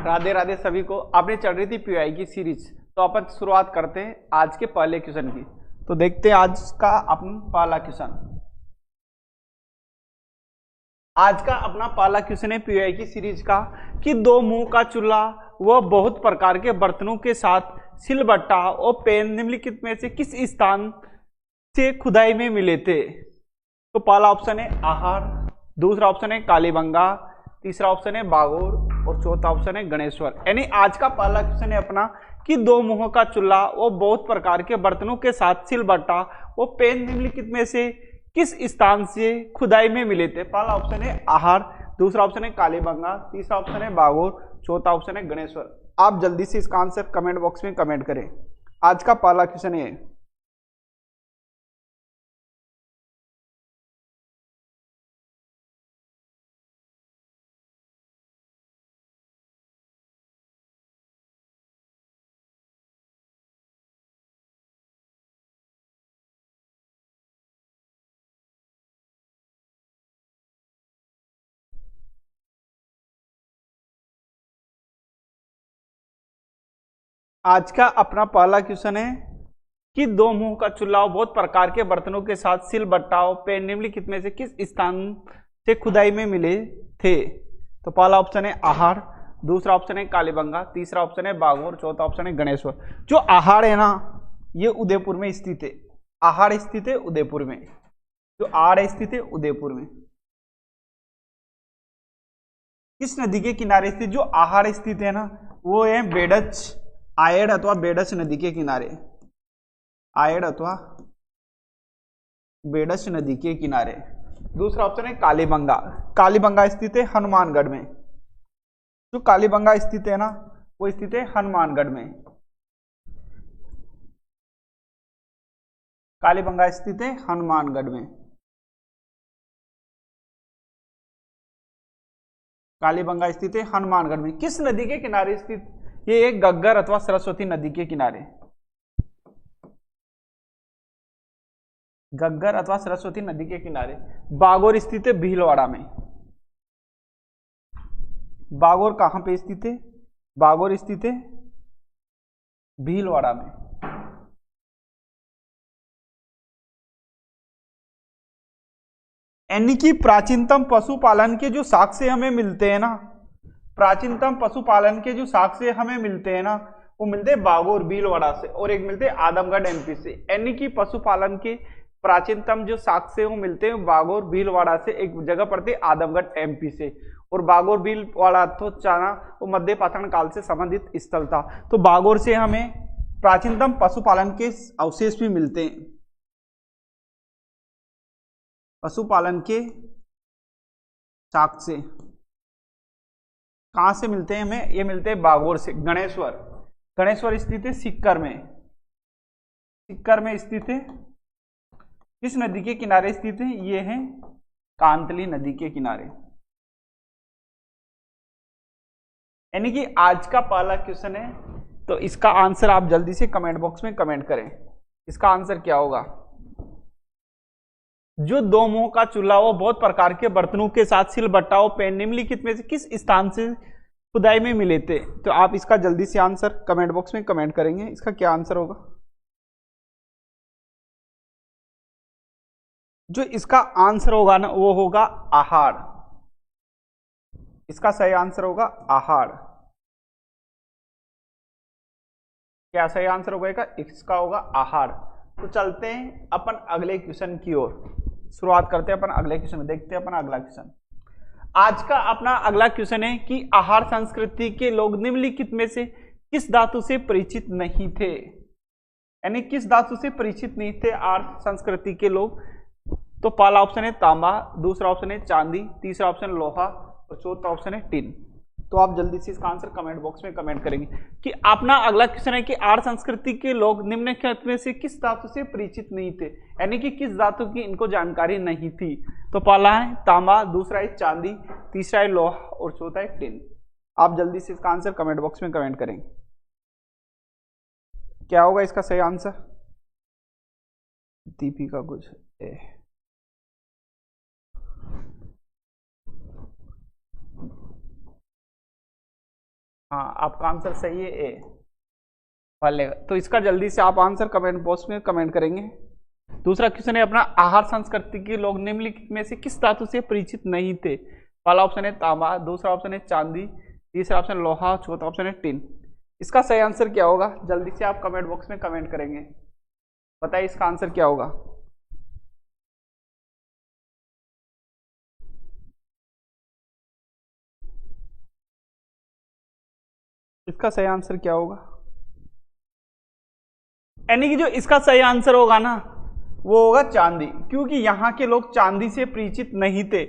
राधे राधे सभी को। आपने चल रही थी पीवाई की सीरीज, तो अपन शुरुआत करते हैं आज के पहले क्वेश्चन की। तो देखते हैं आज का अपना पहला क्वेश्चन। आज का अपना पहला क्वेश्चन है पीवाई की सीरीज का कि दो मुंह का चूल्हा व बहुत प्रकार के बर्तनों के साथ सिलबट्टा और पेन निम्नलिखित में से किस स्थान से खुदाई में मिले थे? तो पहला ऑप्शन है आहार, दूसरा ऑप्शन है कालीबंगा, तीसरा ऑप्शन है बागोर और चौथा ऑप्शन है गणेश्वर। यानी आज का पहला क्वेश्चन है अपना कि दो मुंह का चूल्हा वो बहुत प्रकार के बर्तनों के साथ सिलबट्टा वो पेन निम्नलिखित में से किस स्थान से खुदाई में मिले थे? पहला ऑप्शन है आहार, दूसरा ऑप्शन है कालीबंगा, तीसरा ऑप्शन है बागोर, चौथा ऑप्शन है गणेश्वर। आप जल्दी से इसका आंसर कमेंट बॉक्स में कमेंट करें। आज का पहला क्वेश्चन है आज का अपना पहला क्वेश्चन है कि दो मुंह का चूल्हा बहुत प्रकार के बर्तनों के साथ सिलबट्टा पेन निम्नलिखित में से किस स्थान से खुदाई में मिले थे? तो पहला ऑप्शन है आहार, दूसरा ऑप्शन है कालीबंगा, तीसरा ऑप्शन है बागोर, चौथा ऑप्शन है गणेश्वर। जो आहार है ना, ये उदयपुर में स्थित है। आहार स्थित है उदयपुर में। जो आहार स्थित है उदयपुर में। किस नदी के किनारे स्थित जो आहार स्थित है ना, वो है बेडच, आयड़ अथवा बेडच नदी के किनारे। आयड़ अथवा बेडच नदी के किनारे। दूसरा ऑप्शन है कालीबंगा। कालीबंगा स्थित है हनुमानगढ़ में। जो कालीबंगा स्थित है ना, वो स्थित है हनुमानगढ़ में। कालीबंगा स्थित है हनुमानगढ़ में। कालीबंगा स्थित है हनुमानगढ़ में। किस नदी के किनारे स्थित? ये एक गग्गर अथवा सरस्वती नदी के किनारे। गग्गर अथवा सरस्वती नदी के किनारे। बागोर स्थित है भीलवाड़ा में। बागोर कहां पे स्थित है? बागोर स्थित है भीलवाड़ा में। यानी कि प्राचीनतम पशुपालन के जो साक्ष्य हमें मिलते हैं ना, प्राचीनतम पशुपालन के जो साक्ष्य हमें मिलते हैं ना, वो मिलते हैं बागोर भीलवाड़ा से और एक मिलते हैं आदमगढ़ एमपी से। यानी कि पशुपालन के प्राचीनतम जो साक्ष्य वो मिलते हैं बागोर भीलवाड़ा से, एक जगह पड़ती है आदमगढ़ एमपी से। और बागोर भीलवाड़ा तो चाना वो मध्य पाषाण काल से संबंधित स्थल था। तो बागोर से हमें प्राचीनतम पशुपालन के अवशेष भी मिलते हैं। पशुपालन के साक्ष्य कहां से मिलते हैं हमें? ये मिलते हैं बागोर से। गणेश्वर, गणेश्वर स्थित है सीकर में। सीकर में स्थित है। किस नदी के किनारे स्थित है? ये है कांतली नदी के किनारे। यानी कि आज का पहला क्वेश्चन है, तो इसका आंसर आप जल्दी से कमेंट बॉक्स में कमेंट करें। इसका आंसर क्या होगा? जो दो मुंह का चूल्हा वो बहुत प्रकार के बर्तनों के साथ सिलबट्टा और पेन निम्नलिखित में से किस स्थान से खुदाई में मिले थे? तो आप इसका जल्दी से आंसर कमेंट बॉक्स में कमेंट करेंगे। इसका क्या आंसर होगा? जो इसका आंसर होगा ना, वो होगा आहार। इसका सही आंसर होगा आहार। क्या सही आंसर होगा? इसका होगा आहार। तो चलते हैं अपन अगले क्वेश्चन की ओर। शुरुआत करते हैं अपन अगले क्वेश्चन में। देखते हैं अपन अगला क्वेश्चन। आज का अपना अगला क्वेश्चन है कि आहार संस्कृति के लोग निम्नलिखित में से किस धातु से परिचित नहीं थे? यानी किस धातु से परिचित नहीं थे आहार संस्कृति के लोग? तो पहला ऑप्शन है तांबा, दूसरा ऑप्शन है चांदी, तीसरा ऑप्शन लोहा और चौथा ऑप्शन है टिन। तो आप जल्दी से इसका आंसर कमेंट बॉक्स में कमेंट करेंगे कि अपना अगला क्वेश्चन है कि आर्य संस्कृति के लोग निम्नलिखित में से किस धातु से परिचित नहीं थे, यानी कि किस धातु की इनको जानकारी नहीं थी। तो पहला है तांबा, दूसरा है चांदी, तीसरा है लोहा और चौथा है टिन। आप जल्दी से इसका आंसर कमेंट बॉक्स में कमेंट करेंगे। क्या होगा इसका सही आंसर? दीपिका कुछ हाँ, आपका आंसर सही है ए वाले। तो इसका जल्दी से आप आंसर कमेंट बॉक्स में कमेंट करेंगे। दूसरा क्वेश्चन है अपना, आहार संस्कृति के लोग निम्नलिखित में से किस धातु से परिचित नहीं थे? पहला ऑप्शन है तांबा, दूसरा ऑप्शन है चांदी, तीसरा ऑप्शन लोहा, चौथा ऑप्शन है टिन। इसका सही आंसर क्या होगा? जल्दी से आप कमेंट बॉक्स में कमेंट करेंगे, बताइए इसका आंसर क्या होगा। इसका सही आंसर क्या होगा? यानी कि जो इसका सही आंसर होगा ना, वो होगा चांदी, क्योंकि यहाँ के लोग चांदी से परिचित नहीं थे।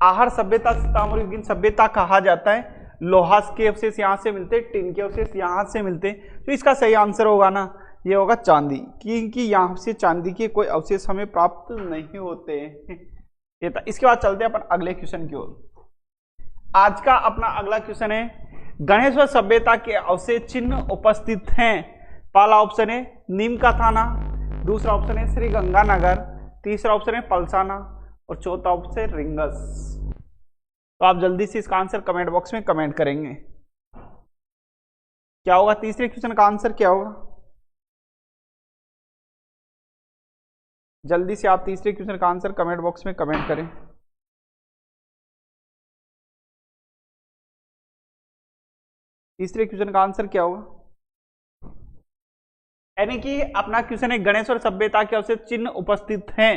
आहार सभ्यता ताम्रयुगीन सभ्यता कहा जाता है। लोहा के अवशेष यहाँ से मिलते, टिन के अवशेष यहाँ से मिलते। तो इसका सही आंसर होगा ना, ये होगा चांदी, क्योंकि यहाँ से चांदी के कोई अवशेष हमें प्राप्त नहीं होते। ये था। इसके बाद चलते हैं अपन अगले क्वेश्चन की ओर। आज का अपना अगला क्वेश्चन है, गणेश्वर सभ्यता के अवशेष चिन्ह उपस्थित हैं। पहला ऑप्शन है नीम का थाना, दूसरा ऑप्शन है श्री गंगानगर, तीसरा ऑप्शन है पलसाना और चौथा ऑप्शन है रिंगस। तो आप जल्दी से इसका आंसर कमेंट बॉक्स में कमेंट करेंगे। क्या होगा तीसरे क्वेश्चन का आंसर क्या होगा? जल्दी से आप तीसरे क्वेश्चन का आंसर कमेंट बॉक्स में कमेंट करें। तीसरे क्वेश्चन का आंसर क्या होगा? यानी कि अपना क्वेश्चन है, गणेश्वर सभ्यता के अवशेष चिन्ह उपस्थित हैं।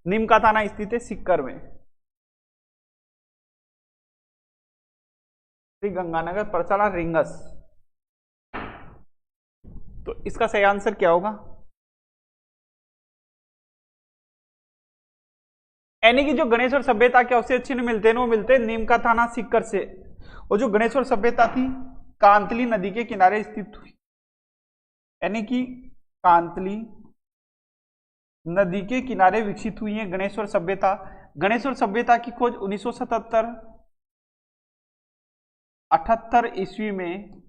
नीम का थाना स्थित है सीकर में, श्री गंगानगर, परसाला, रिंगस। तो इसका सही आंसर क्या होगा? यानी कि जो गणेश्वर सभ्यता के अवशेष चिन्ह मिलते हैं वो मिलते हैं नीम का थाना सीकर से। और जो गणेश्वर सभ्यता थी कांतली नदी के किनारे स्थित हुई, यानी कि कांतली नदी के किनारे विकसित हुई है गणेश्वर सभ्यता। गणेश्वर सभ्यता की खोज 1977-78 ईस्वी में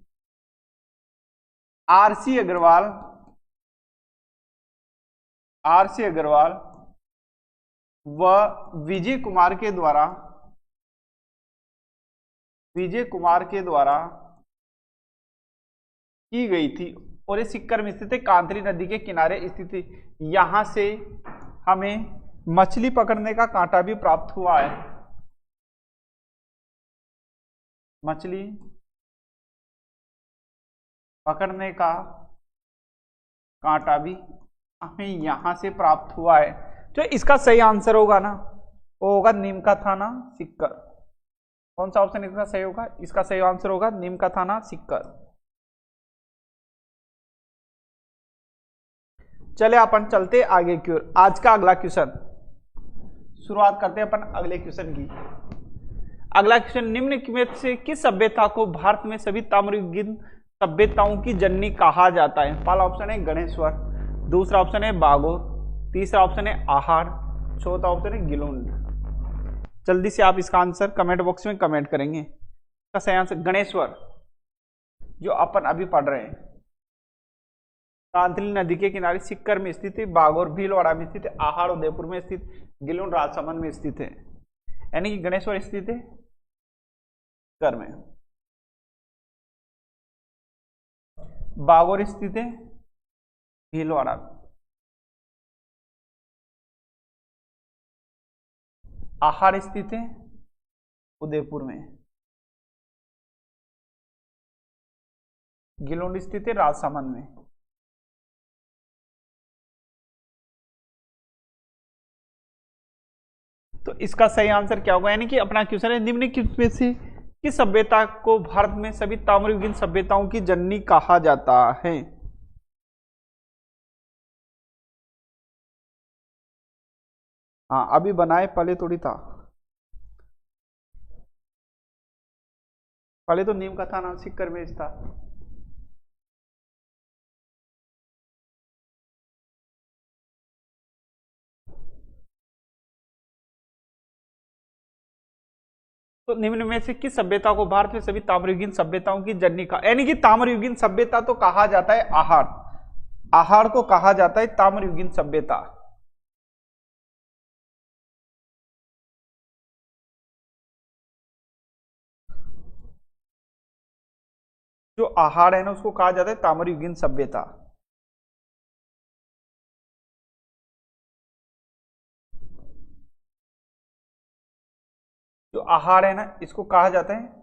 आरसी अग्रवाल व विजय कुमार के द्वारा की गई थी। और ये सीकर में स्थित है, कांतली नदी के किनारे स्थित है। यहां से हमें मछली पकड़ने का कांटा भी प्राप्त हुआ है। मछली पकड़ने का कांटा भी हमें यहां से प्राप्त हुआ है। तो इसका सही आंसर होगा ना, वो होगा नीम का थाना सीकर। कौन सा ऑप्शन इसका सही होगा? इसका सही आंसर होगा नीम का थाना सीकर। चले अपन चलते आगे की ओर। आज का अगला क्वेश्चन शुरुआत करते हैं अपन अगले क्वेश्चन की। अगला क्वेश्चन, निम्न में से किस सभ्यता को भारत में सभी ताम्रयुगीन सभ्यताओं की जननी कहा जाता है? पहला ऑप्शन है गणेश्वर, दूसरा ऑप्शन है बागोर, तीसरा ऑप्शन है आहार, चौथा ऑप्शन है गिलोंड। जल्दी से आप इसका आंसर कमेंट बॉक्स में कमेंट करेंगे। इसका सही आंसर गणेश्वर, जो अपन अभी पढ़ रहे हैं, कांतली नदी के किनारे सीकर में स्थित है, बागोर भीलवाड़ा में स्थित है, आहार उदयपुर में स्थित, गिलोंड राजसमंद में स्थित है। यानी कि गणेश्वर स्थित है सीकर में, बागोर स्थित है भीलवाड़ा, आहार स्थित है उदयपुर में, गिलोंड स्थित है राजसमंद में। तो इसका सही आंसर क्या होगा? यानी कि अपना क्वेश्चन है, निम्नलिखित में से किस सभ्यता को भारत में सभी ताम्रयुगीन सभ्यताओं की जननी कहा जाता है? हाँ, अभी बनाए, पहले थोड़ी था, पहले तो नीम का थाना सीकर में था। तो निम्न में से किस सभ्यता को भारत में सभी ताम्रयुगीन सभ्यताओं की जननी का, यानी कि ताम्रयुगीन सभ्यता तो कहा जाता है आहार, आहार को कहा जाता है ताम्रयुगीन सभ्यता। जो आहार है ना उसको कहा जाता है ताम्रयुगीन सभ्यता। जो आहार है ना इसको कहा जाता है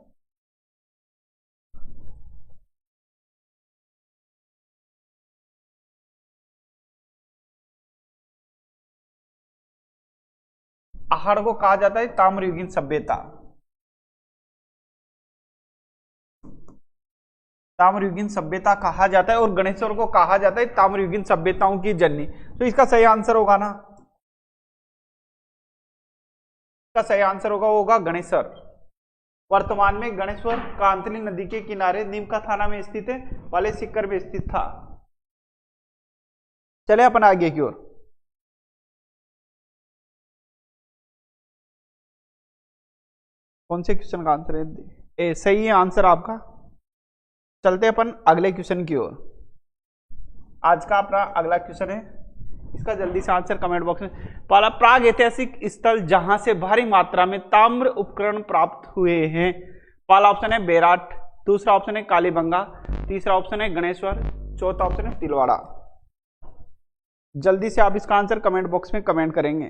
आहार को कहा जाता है ताम्रयुगीन सभ्यता। ताम्रयुगीन सभ्यता कहा जाता है और गणेश्वर को कहा जाता है ताम्रयुगीन सभ्यताओं की जननी। तो इसका सही आंसर होगा ना, इसका सही आंसर होगा गणेश्वर। वर्तमान में गणेश्वर कांतली नदी के किनारे नीमका थाना में स्थित है, वाले सिक्कर में स्थित था। चले अपन आगे की ओर। कौन से क्वेश्चन का आंसर है? सही है आंसर आपका। चलते अपन अगले क्वेश्चन की ओर। आज का अपना अगला क्वेश्चन है, इसका जल्दी से आंसर कमेंट बॉक्स में। पहला, प्राग ऐतिहासिक स्थल जहां से भारी मात्रा में ताम्र उपकरण प्राप्त हुए हैं। पहला ऑप्शन है बेराट, दूसरा ऑप्शन है कालीबंगा, तीसरा ऑप्शन है गणेश्वर, चौथा ऑप्शन है तिलवाड़ा। जल्दी से आप इसका आंसर कमेंट बॉक्स में कमेंट करेंगे,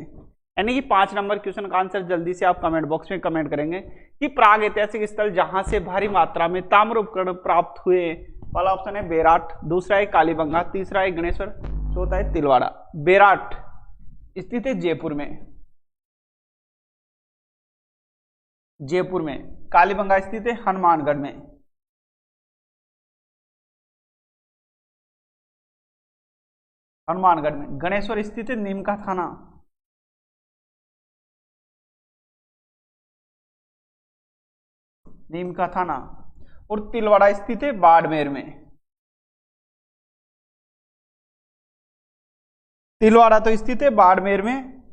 यानी कि 5 नंबर क्वेश्चन का आंसर जल्दी से आप कमेंट बॉक्स में कमेंट करेंगे कि प्राग ऐतिहासिक स्थल जहां से भारी मात्रा में ताम्र उपकरण प्राप्त हुए। पहला ऑप्शन है बेराट, दूसरा है कालीबंगा, तीसरा है गणेश्वर, चौथा है तिलवाड़ा। बेराट स्थित है जयपुर में, जयपुर में। कालीबंगा स्थित है हनुमानगढ़ में, हनुमानगढ़ में। गणेश्वर स्थित है नीमका थाना, नीमका थाना। और तिलवाड़ा स्थित है बाड़मेर में। तिलवाड़ा तो स्थित है बाड़मेर में,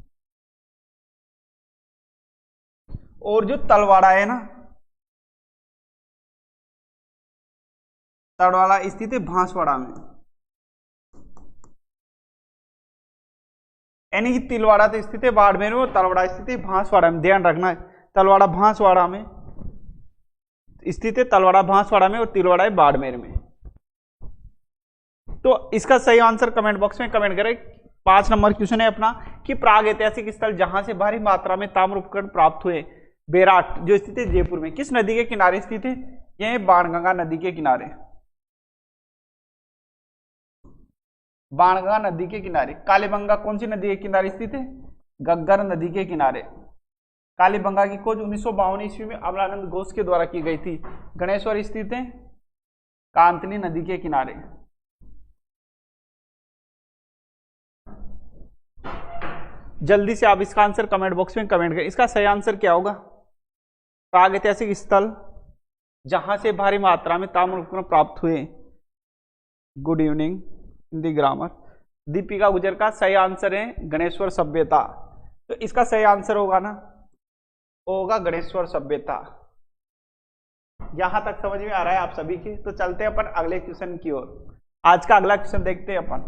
और जो तलवाड़ा है ना, तलवाड़ा स्थित है भांसवाड़ा में। यानी कि तिलवाड़ा तो स्थित है बाड़मेर में और तलवाड़ा स्थित है भांसवाड़ा में। ध्यान रखना है, तलवाड़ा भांसवाड़ा में स्थित है, तलवाड़ा भांसवाड़ा में, और तिलवाड़ा है बाड़मेर में। तो इसका सही आंसर कमेंट बॉक्स में कमेंट करें। 5 नंबर क्वेश्चन है अपना कि प्राग ऐतिहासिक स्थल जहां से भारी मात्रा में ताम्र उपकरण प्राप्त हुए। बेराट जो स्थित है जयपुर में, किस नदी के किनारे स्थित है? यह बाणगंगा नदी के किनारे, बाणगंगा नदी के किनारे। कालीबंगा कौन सी नदी के किनारे स्थित है? घग्गर नदी के किनारे। कालीबंगा की खोज 1952 ईस्वी में अमलानंद घोष के द्वारा की गई थी। गणेश्वर स्थित है कांतली नदी के किनारे। जल्दी से आप इसका आंसर कमेंट बॉक्स में कमेंट करें। इसका सही आंसर क्या होगा? प्राग ऐतिहासिक स्थल जहां से भारी मात्रा में ताम्र उपकरण प्राप्त हुए। Good evening Hindi grammar. Deepika गुजर का सही आंसर है गणेश्वर सभ्यता। तो इसका सही आंसर होगा ना, होगा गणेश्वर सभ्यता। यहां तक समझ में आ रहा है आप सभी की? तो चलते हैं अपन अगले क्वेश्चन की ओर। आज का अगला क्वेश्चन देखते हैं अपन।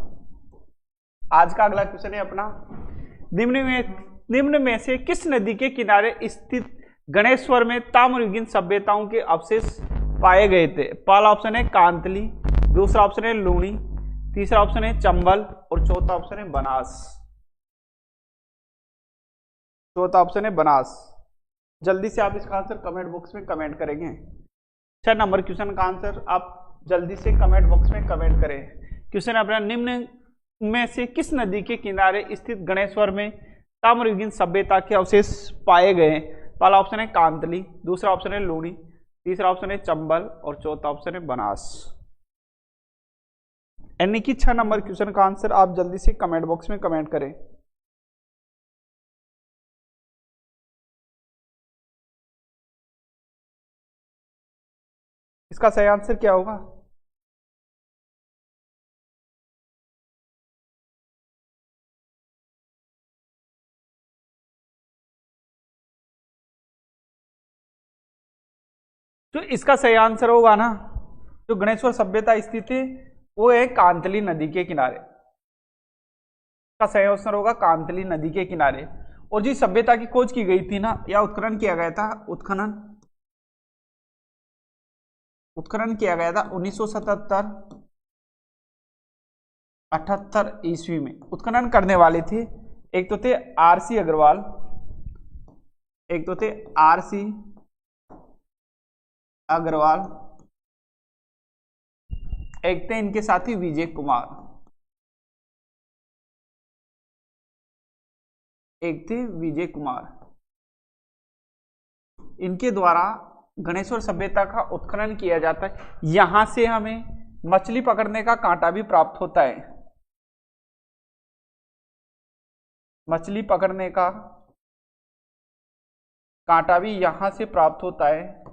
आज का अगला क्वेश्चन है अपना, निम्न में से किस नदी के किनारे स्थित गणेश्वर में ताम्रयुगीन सभ्यताओं के अवशेष पाए गए थे? पहला ऑप्शन है कांतली, दूसरा ऑप्शन है लूणी, तीसरा ऑप्शन है चंबल, और चौथा ऑप्शन है बनास। चौथा ऑप्शन है बनास। जल्दी से आप इसका आंसर कमेंट बॉक्स में कमेंट करेंगे। 6 नंबर क्वेश्चन का आंसर आप जल्दी से कमेंट बॉक्स में कमेंट करें। क्वेश्चन अपना, निम्न में से किस नदी के किनारे स्थित गणेश्वर में ताम्रयुगीन सभ्यता के अवशेष पाए गए? पहला ऑप्शन है कांतली, दूसरा ऑप्शन है लूणी, तीसरा ऑप्शन है चंबल, और चौथा ऑप्शन है बनास। यानी कि 6 नंबर क्वेश्चन का आंसर आप जल्दी से कमेंट बॉक्स में कमेंट करें। इसका सही आंसर क्या होगा? तो इसका सही आंसर होगा ना, जो गणेश्वर सभ्यता स्थित है वो है कांतली नदी के किनारे। इसका सही आंसर होगा कांतली नदी के किनारे। और जिस सभ्यता की खोज की गई थी ना, या उत्खनन किया गया था, उत्खनन उत्खनन किया गया था 1977-78 ईस्वी में। उत्खनन करने वाले थे, एक तो थे आरसी अग्रवाल, एक तो थे आरसी अग्रवाल, एक थे इनके साथी विजय कुमार, एक थे विजय कुमार। इनके द्वारा गणेश्वर सभ्यता का उत्खनन किया जाता है। यहां से हमें मछली पकड़ने का कांटा भी प्राप्त होता है। मछली पकड़ने का कांटा भी यहां से प्राप्त होता है।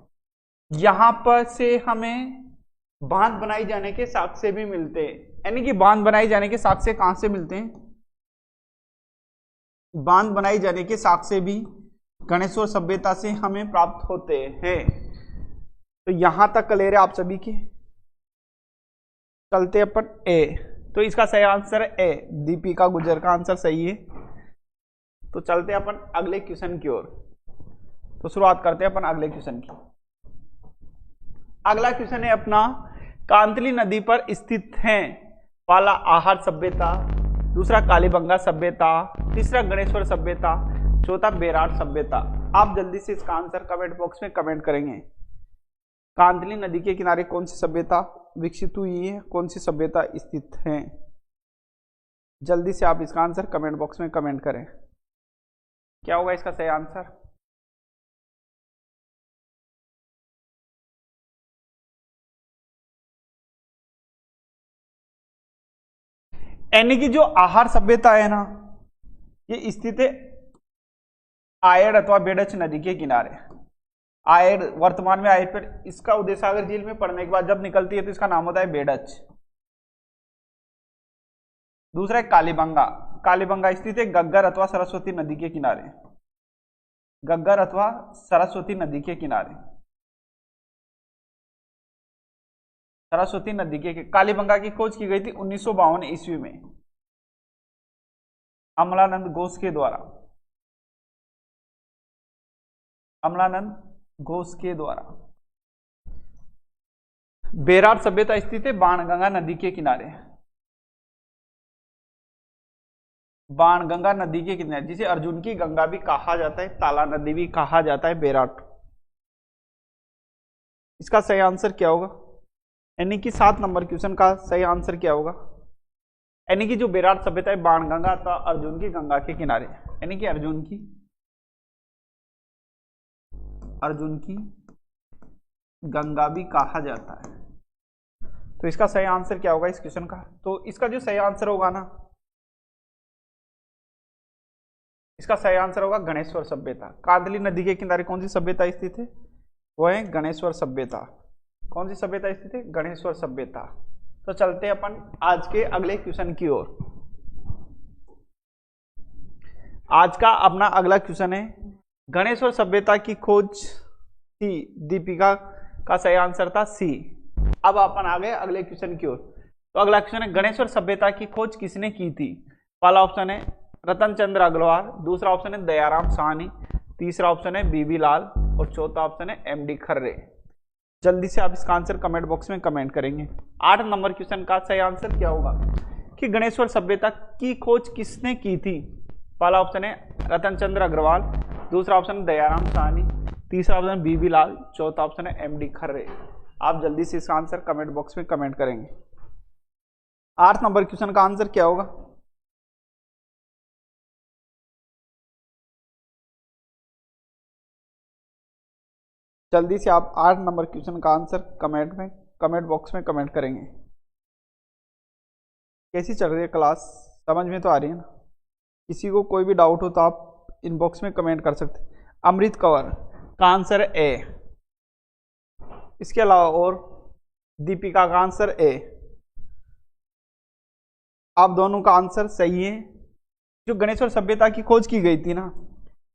यहां पर से हमें बांध बनाई जाने के साक्ष्य भी मिलते हैं। यानी कि बांध बनाई जाने के साक्ष्य कहां से मिलते हैं? बांध बनाई जाने के साक्ष्य भी गणेश्वर सभ्यता से हमें प्राप्त होते हैं। तो यहां तक क्लियर है आप सभी के। चलते अपन ए, तो इसका सही आंसर है ए, दीपिका गुजर का आंसर सही है। तो चलते अपन अगले क्वेश्चन की ओर। तो शुरुआत करते हैं अपन अगले क्वेश्चन की। अगला क्वेश्चन है अपना, कांतली नदी पर स्थित है पहला आहार सभ्यता, दूसरा कालीबंगा सभ्यता, तीसरा गणेश्वर सभ्यता, चौथा बेरार सभ्यता। आप जल्दी से इसका आंसर कमेंट बॉक्स में कमेंट करेंगे। कांतली नदी के किनारे कौन सी सभ्यता विकसित हुई है, कौन सी सभ्यता स्थित है? जल्दी से आप इसका आंसर कमेंट बॉक्स में कमेंट करें। क्या होगा इसका सही आंसर? यानी कि जो आहार सभ्यता है ना, ये स्थित है आयड़ अथवा बेडच नदी के किनारे। आयड़ वर्तमान में आयड़ पर, इसका उदय सागर झील में पड़ने के बाद जब निकलती है तो इसका नाम होता है बेडच। दूसरा है कालीबंगा। कालीबंगा स्थित है गग्गर अथवा सरस्वती नदी के किनारे। गग्गर अथवा सरस्वती नदी के किनारे। सरस्वती नदी के कालीबंगा की खोज की गई थी 1952 ईस्वी में अमलानंद घोष के द्वारा। अमलानंद घोष के द्वारा। बेरार सभ्यता स्थित है बाणगंगा नदी के किनारे। बाणगंगा नदी के किनारे, जिसे अर्जुन की गंगा भी कहा जाता है, ताला नदी भी कहा जाता है, बेरार। इसका सही आंसर क्या होगा? यानी कि 7 नंबर क्वेश्चन का सही आंसर क्या होगा? यानी कि जो बेरार सभ्यता है बाणगंगा था अर्जुन की गंगा के किनारे, यानी कि अर्जुन की गंगा भी कहा जाता है। तो इसका सही आंसर क्या होगा इस क्वेश्चन का? तो इसका जो सही आंसर होगा ना, इसका सही आंसर होगा गणेश्वर सभ्यता। कांतली नदी के किनारे कौन सी सभ्यता स्थित है? वो है गणेश्वर सभ्यता। कौन सी सभ्यता स्थित है? गणेश्वर सभ्यता। तो चलते हैं अपन आज के अगले क्वेश्चन की ओर। आज का अपना अगला क्वेश्चन है, गणेश्वर सभ्यता की खोज सी। दीपिका का सही आंसर था सी। अब अपन आ गए अगले क्वेश्चन की ओर। तो अगला क्वेश्चन है, गणेश्वर सभ्यता की खोज किसने की थी? पहला ऑप्शन है रतन चंद्र अग्रवाल, दूसरा ऑप्शन है दयाराम साहनी, तीसरा ऑप्शन है बीबी लाल और चौथा ऑप्शन है एमडी खर्रे। जल्दी से आप इसका आंसर कमेंट बॉक्स में कमेंट करेंगे। 8 नंबर क्वेश्चन का सही आंसर क्या होगा कि गणेश्वर सभ्यता की खोज किसने की थी? पहला ऑप्शन है रतन चंद्र अग्रवाल, दूसरा ऑप्शन है दयाराम साहनी, तीसरा ऑप्शन बीबी लाल, चौथा ऑप्शन है एमडी खर्रे। आप जल्दी से इसका आंसर कमेंट बॉक्स में कमेंट करेंगे। 8 नंबर क्वेश्चन का आंसर क्या होगा? जल्दी से आप 8 नंबर क्वेश्चन का आंसर कमेंट बॉक्स में कमेंट करेंगे। कैसी चल रही है क्लास? समझ में तो आ रही है ना? किसी को कोई भी डाउट हो तो आप इनबॉक्स में कमेंट कर सकते हैं। अमृत कंवर का आंसर ए। इसके अलावा और दीपिका का आंसर ए। आप दोनों का आंसर सही है। जो गणेश्वर सभ्यता की खोज की गई थी ना,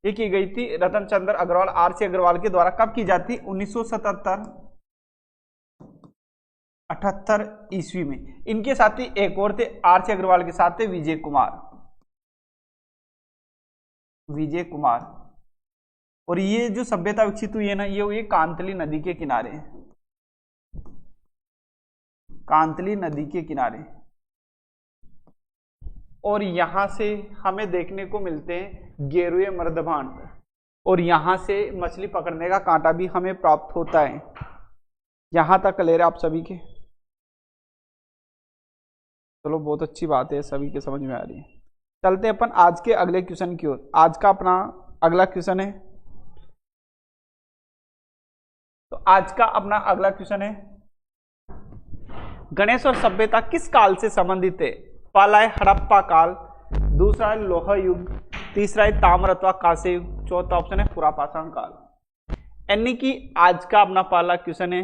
ये की गई थी रतन चंद्र अग्रवाल, आरसी अग्रवाल के द्वारा। कब की जाती? 1977-78 ईस्वी में। इनके साथ ही एक और थे, आरसी अग्रवाल के साथ थे विजय कुमार। और ये जो सभ्यता विकसित हुई है ना, ये हुई कांतली नदी के किनारे। कांतली नदी के किनारे। और यहां से हमें देखने को मिलते हैं गेरुए मर्दभांड, और यहां से मछली पकड़ने का कांटा भी हमें प्राप्त होता है। यहां तक क्लियर है आप सभी के? चलो बहुत अच्छी बात है, सभी के समझ में आ रही है। चलते अपन आज के अगले क्वेश्चन की ओर। आज का अपना अगला क्वेश्चन है, तो आज का अपना अगला क्वेश्चन है, गणेश और सभ्यता किस काल से संबंधित है? पहला है हड़प्पा काल, दूसरा है लोह युग, तीसरा है ताम्र अथवा कांस्य युग, चौथा ऑप्शन है पुरापाषाण काल। यानी कि आज का अपना पहला क्वेश्चन है,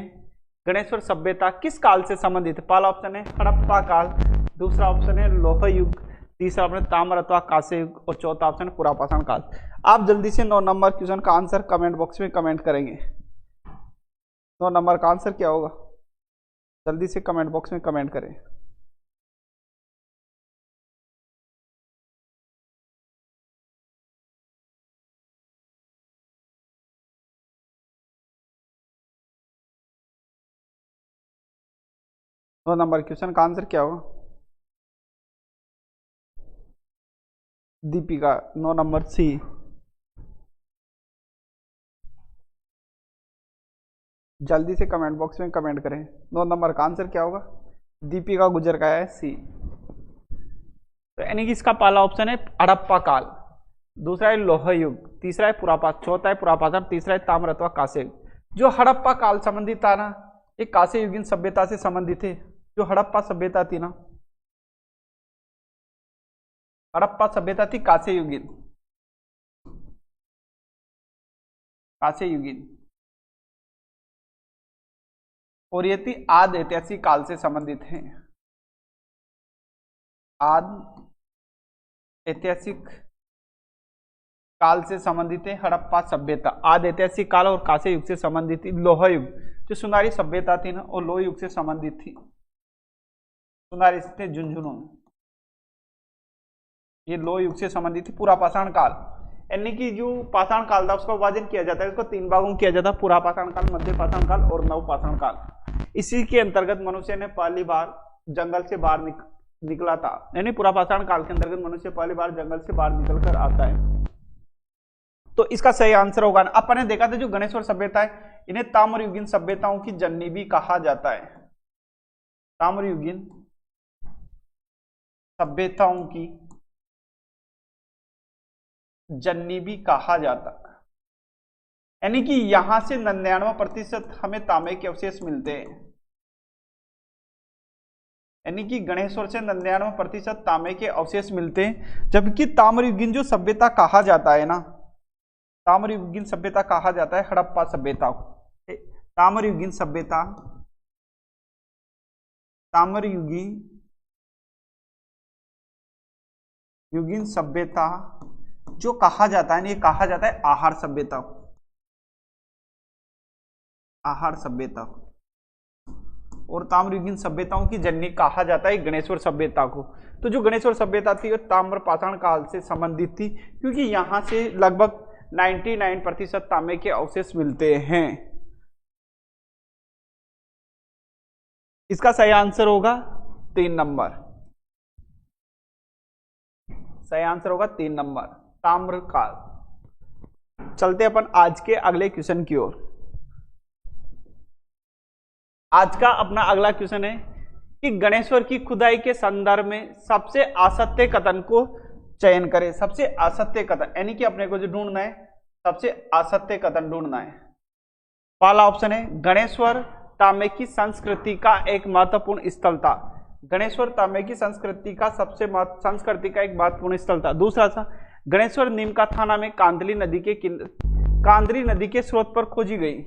गणेश और सभ्यता किस काल से संबंधित है? पहला ऑप्शन है हड़प्पा काल, दूसरा ऑप्शन है लोह युग, तीसरा ऑप्शन ताम्र अथवा कांस्य युग, और चौथा ऑप्शन है पुरापाषाण काल। आप जल्दी से 9 नंबर क्वेश्चन का आंसर कमेंट बॉक्स में कमेंट करेंगे। 9 नंबर का आंसर क्या होगा? जल्दी से कमेंट बॉक्स में कमेंट करें। दो नंबर क्वेश्चन का आंसर क्या होगा? Deepika 9 number C. जल्दी से कमेंट बॉक्स में कमेंट करें। 9 नंबर का आंसर क्या होगा? दीपिका गुजर का है सी। तो यानी कि इसका पहला ऑप्शन है हड़प्पा काल, दूसरा है लोह युग, तीसरा है पुरापाषाण, चौथा है पुरापाषाण, तीसरा है ताम्र अथवा कांस्य युग। जो हड़प्पा काल संबंधित था ना, ये कांस्य युगीन सभ्यता से संबंधित है। जो हड़प्पा सभ्यता थी ना, हड़प्पा सभ्यता थी कांस्य युगीन, कांस्य युगीन, और ये थी आदि ऐतिहासिक काल से संबंधित है। आदि ऐतिहासिक काल से संबंधित है हड़प्पा सभ्यता। आदि ऐतिहासिक काल और कांस्य युग से संबंधित थी। लोह युग जो सुनारी सभ्यता थी ना, और लोह युग से संबंधित थी। सुनारी थे झुंझुनू, ये लोह युग से संबंधित थी। पुरापाषाण काल यानी कि जो पाषाण काल था उसका विभाजन किया जाता है, इसको 3 भागों में किया जाता है, पुरापाषाण काल, मध्य पाषाण काल और नवपाषाण काल। इसी के अंतर्गत मनुष्य ने पहली बार जंगल से बाहर निकला था। यानी पुरापाषाण काल के अंतर्गत मनुष्य पहली बार जंगल से बाहर निकल कर आता है। तो इसका सही आंसर होगा। अपन ने देखा था जो गणेश और सभ्यता है, इन्हें ताम्रयुगीन सभ्यताओं की जननी भी कहा जाता है। ताम्रयुगीन सभ्यताओं की जननी भी कहा जाता है। यानी कि यहां से 99% हमें तांबे के अवशेष मिलते हैं। यानी कि गणेश्वर से 99% तांबे के अवशेष मिलते हैं, जबकि ताम्रयुगीन जो सभ्यता कहा जाता है ना, ताम्रयुगीन सभ्यता कहा जाता है हड़प्पा सभ्यता को। ताम्रयुगीन सभ्यता, ताम्रयुगीन सभ्यता जो कहा जाता है, ये कहा जाता है आहार सभ्यता को, आहार सभ्यता को। और ताम्रयुगीन सभ्यताओं की जननी कहा जाता है गणेश्वर सभ्यता को। तो जो गणेश्वर सभ्यता थी वो ताम्रपाषाण काल से संबंधित थी, क्योंकि यहां से लगभग 99% तांबे के अवशेष मिलते हैं। इसका सही आंसर होगा 3 नंबर। सही आंसर होगा 3 नंबर, ताम्र काल। चलते अपन आज के अगले क्वेश्चन की ओर। आज का अपना अगला क्वेश्चन है कि गणेश्वर की खुदाई के संदर्भ में सबसे असत्य कथन को चयन करें। सबसे असत्य कथन यानी कि अपने को जो ढूंढना है, सबसे असत्य कथन ढूंढना है। पहला ऑप्शन है गणेश्वर तांबे की संस्कृति का एक महत्वपूर्ण स्थल था। गणेश्वर तांबे की संस्कृति का संस्कृति का एक महत्वपूर्ण स्थल था। दूसरा था गणेश्वर नीम का थाना में कांदली नदी के स्रोत पर खोजी गई।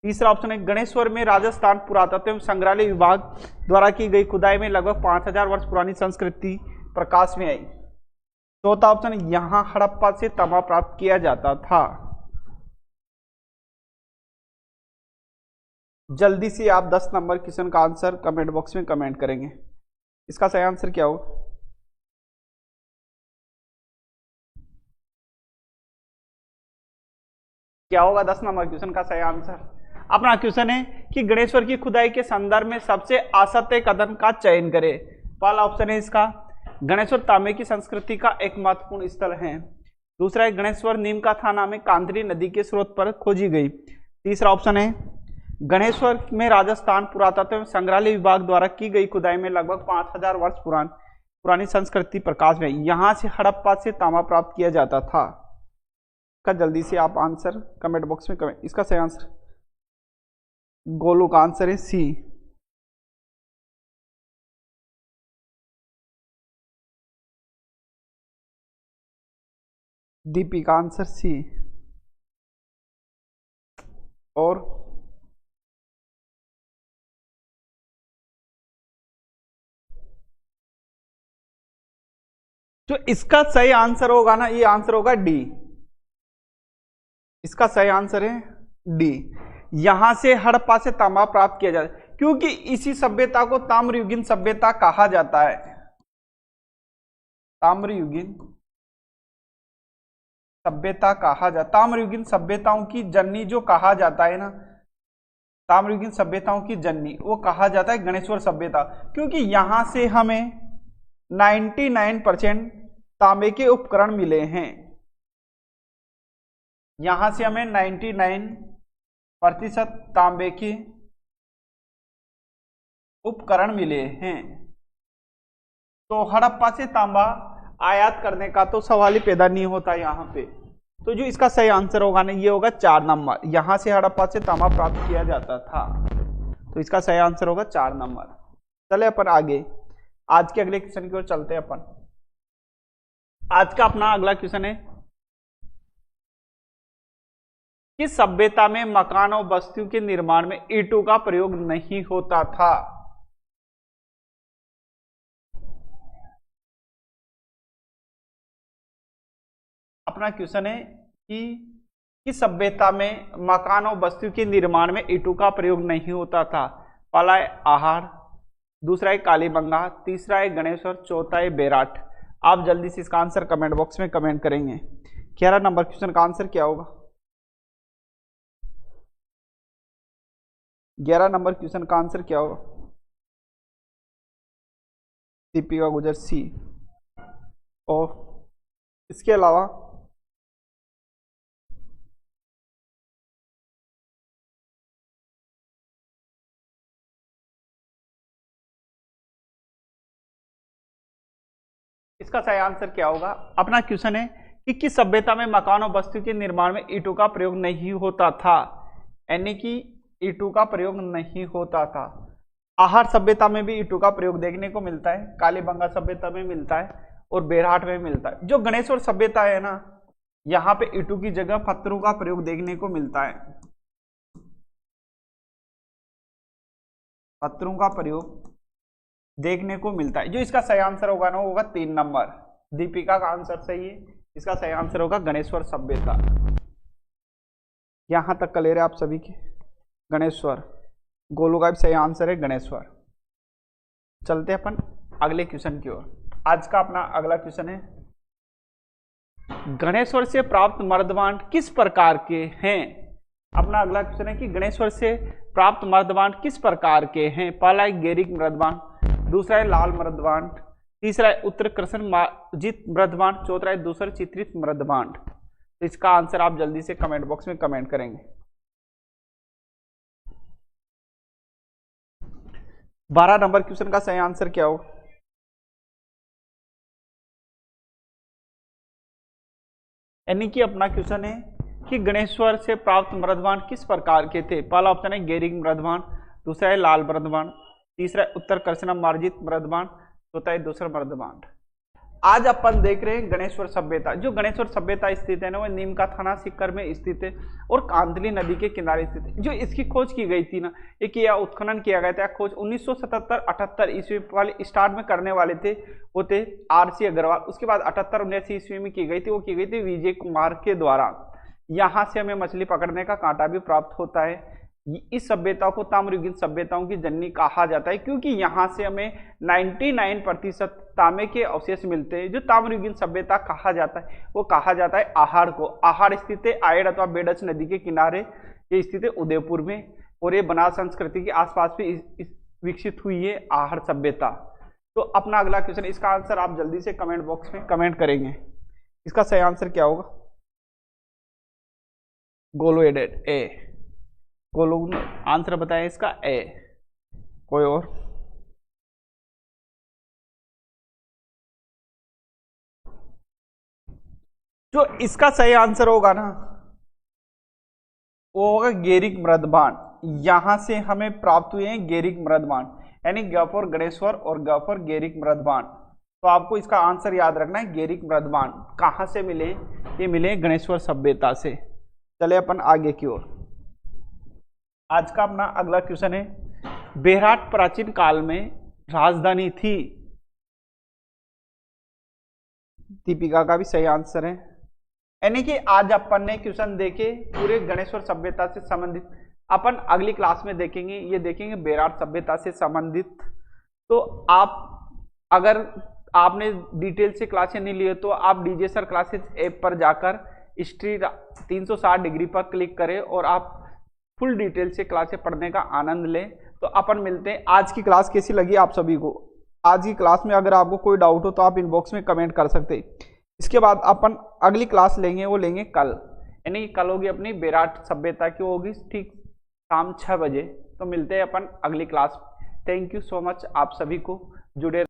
तीसरा ऑप्शन है गणेश्वर में राजस्थान पुरातत्व एवं संग्रहालय विभाग द्वारा की गई खुदाई में लगभग 5000 वर्ष पुरानी संस्कृति प्रकाश में आई। चौथा ऑप्शन यहां हड़प्पा से तांबा प्राप्त किया जाता था। जल्दी से आप 10 नंबर क्वेश्चन का आंसर कमेंट बॉक्स में कमेंट करेंगे। इसका सही आंसर क्या होगा? क्या होगा 10 नंबर क्वेश्चन का सही आंसर? अपना क्वेश्चन है कि गणेश्वर की खुदाई के संदर्भ में सबसे असत्य कथन का चयन करें। पहला ऑप्शन है इसका, गणेश्वर तांबे की संस्कृति का एक महत्वपूर्ण स्थल है। दूसरा है, गणेश्वर नीम का थाना में कांतरी नदी के स्रोत पर खोजी गई। तीसरा ऑप्शन है, गणेश्वर में राजस्थान पुरातत्व संग्रहालय विभाग द्वारा की गई खुदाई में लगभग 5000 वर्ष पुरानी संस्कृति प्रकाश में यहां से हड़प्पा से तांबा प्राप्त किया जाता था। का जल्दी से आप आंसर कमेंट बॉक्स में कमेंट। इसका सही आंसर गोलू का आंसर है सी। दीपी का आंसर सी। और जो इसका सही आंसर होगा ना, ये आंसर होगा डी। इसका सही आंसर है डी। यहां से हड़प्पा से तांबा प्राप्त किया जाता है, क्योंकि इसी सभ्यता को ताम्रयुगीन सभ्यता कहा जाता है। ताम्रयुगीन सभ्यता कहा जाता, ताम्रयुगीन सभ्यताओं की जननी जो कहा जाता है ना, ताम्रयुगीन सभ्यताओं की जननी वो कहा जाता है गणेश्वर सभ्यता, क्योंकि यहां से हमें 99% तांबे के उपकरण मिले हैं। यहां से हमें 99% तांबे के उपकरण मिले हैं। तो हड़प्पा से तांबा आयात करने का तो सवाल ही पैदा नहीं होता यहाँ पे। तो जो इसका सही आंसर होगा ना, ये होगा 4 नंबर। यहां से हड़प्पा से तांबा प्राप्त किया जाता था, तो इसका सही आंसर होगा 4 नंबर। चले अपन आगे, आज के अगले क्वेश्चन की ओर चलते हैं अपन। आज का अपना अगला क्वेश्चन है, किस सभ्यता में मकान और बस्तियों के निर्माण में ईंटों का प्रयोग नहीं होता था? अपना क्वेश्चन है कि किस सभ्यता में मकान और बस्तियों के निर्माण में ईंटों का प्रयोग नहीं होता था? पहला है आहार, दूसरा है कालीबंगा, तीसरा है गणेश्वर, चौथा है बेराट। आप जल्दी से इसका आंसर कमेंट बॉक्स में कमेंट करेंगे। 11 नंबर क्वेश्चन का आंसर क्या होगा? 11 नंबर क्वेश्चन का आंसर क्या होगा? दीपिका गुजर सी। और इसके अलावा इसका सही आंसर क्या होगा? अपना क्वेश्चन है कि किस सभ्यता में मकान और बस्तियों के निर्माण में ईंटों का प्रयोग नहीं होता था, यानी कि ईंटों का प्रयोग नहीं होता था। आहार सभ्यता में भी ईंटों का प्रयोग देखने को मिलता है, कालीबंगा सभ्यता में मिलता है और बेरहाट में मिलता है। जो गणेश्वर सभ्यता है ना, यहाँ पे ईंटों की जगह पत्थरों का प्रयोग देखने को मिलता है। पत्थरों का प्रयोग देखने को मिलता है। जो इसका सही आंसर होगा ना, होगा 3 नंबर। दीपिका का आंसर सही है, इसका सही आंसर होगा गणेश्वर सभ्यता। यहां तक क्लियर है आप सभी के? गणेश्वर, गोलू का भी सही आंसर है गणेश्वर। चलते हैं अपन अगले क्वेश्चन की ओर। आज का अपना अगला क्वेश्चन है, गणेश्वर से प्राप्त मर्दबांड किस प्रकार के हैं? अपना अगला क्वेश्चन है कि गणेश्वर से प्राप्त मर्दबांड किस प्रकार के हैं? पहला है गेरिक मर्दबांड, दूसरा है लाल मर्दबांड, तीसरा है उत्तर कृष्ण मार्जित मर्दबांड, चौथा है दूसरा चित्रित मर्दबांड। तो इसका आंसर आप जल्दी से कमेंट बॉक्स में कमेंट करेंगे। 12 नंबर क्वेश्चन का सही आंसर क्या हो? यानी कि अपना क्वेश्चन है कि गणेश्वर से प्राप्त मर्दबांड किस प्रकार के थे? पहला ऑप्शन है गेरिक मर्दबांड, दूसरा है लाल मर्दबांड, तीसरा उत्तर कृष्ण मार्जित मर्दबांड, चौथा है दूसरा मर्दबांड। आज अपन देख रहे हैं गणेश्वर सभ्यता। जो गणेश्वर सभ्यता स्थित है ना, वो नीम का थाना सीकर में स्थित है और कांतली नदी के किनारे स्थित है। जो इसकी खोज की गई थी ना, ये किया उत्खनन किया गया था। खोज 1977-78 ईस्वी वाले स्टार्ट में करने वाले थे, वो थे RC अग्रवाल। उसके बाद 78-79 ईस्वी में की गई थी, वो की गई थी विजय कुमार के द्वारा। यहाँ से हमें मछली पकड़ने का कांटा भी प्राप्त होता है। इस सभ्यता को ताम्रयुगीन सभ्यताओं की जननी कहा जाता है, क्योंकि यहाँ से हमें 99% तांबे के अवशेष मिलते हैं। जो ताम्रयुगीन सभ्यता कहा जाता है, वो कहा जाता है आहार को। आहार स्थित है आयड़ अथवा बेडच नदी के किनारे। ये स्थित है उदयपुर में, और ये बनास संस्कृति के आसपास भी विकसित हुई है आहड़ सभ्यता। तो अपना अगला क्वेश्चन, इसका आंसर आप जल्दी से कमेंट बॉक्स में कमेंट करेंगे। इसका सही आंसर क्या होगा? गोलो एडेड, ए। गोलो आंसर बताएं इसका ए। कोई और? जो इसका सही आंसर होगा ना वो होगा गेरिक मृदबान। यहां से हमें प्राप्त हुए हैं गेरिक मृदबान, यानी ग फॉर गणेश्वर और ग फॉर गेरिक मृदबान। तो आपको इसका आंसर याद रखना है गेरिक मृदबान। कहां से मिले? ये मिले गणेश्वर सभ्यता से। चले अपन आगे की ओर। आज का अपना अगला क्वेश्चन है, बेहराट प्राचीन काल में राजधानी थी। दीपिका का भी सही आंसर है। यानी कि आज अपन ने क्वेश्चन देखे पूरे गणेश्वर सभ्यता से संबंधित, अपन अगली क्लास में देखेंगे, ये देखेंगे बेहराट सभ्यता से संबंधित। तो आप अगर आपने डिटेल से क्लासें नहीं लिए तो आप डीजे सर क्लासेस ऐप पर जाकर हिस्ट्री 360 डिग्री पर क्लिक करें और आप फुल डिटेल से क्लासें पढ़ने का आनंद लें। तो अपन मिलते हैं। आज की क्लास कैसी लगी आप सभी को? आज की क्लास में अगर आपको कोई डाउट हो तो आप इनबॉक्स में कमेंट कर सकते हैं। इसके बाद अपन अगली क्लास लेंगे, वो लेंगे कल, यानी कल होगी अपनी बेहराट सभ्यता की, होगी ठीक शाम 6 बजे। तो मिलते हैं अपन अगली class. Thank you so much, आप सभी को जुड़े